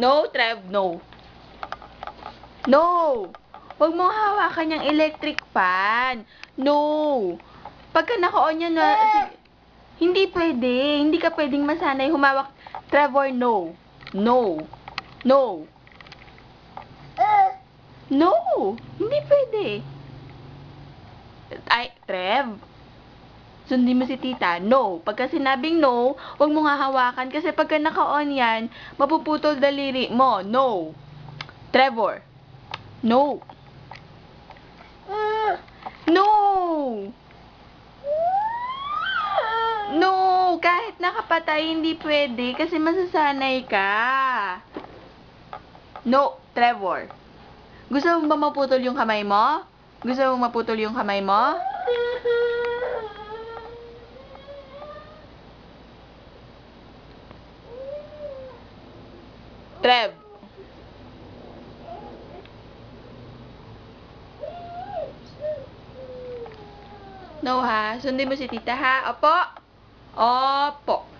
No, Trev, no. No! Huwag mong hawakan yung electric fan. No! Pagka naka-on yan na... Hindi pwede. Hindi ka pwedeng masanay humawak. Trevor, no. No. No. No! Hindi pwede. Ay, Trev. Sundin mo si tita. No. Pagka sinabing no, huwag mong hahawakan kasi pagka naka-on yan, mapuputol daliri mo. No. Trevor. No. No! No! Kahit nakapatay, hindi pwede kasi masasanay ka. No, Trevor. Gusto mo ba maputol yung kamay mo? Gusto mo maputol yung kamay mo? Trev. No ha? Sundin mo si tita ha? Opo? Opo.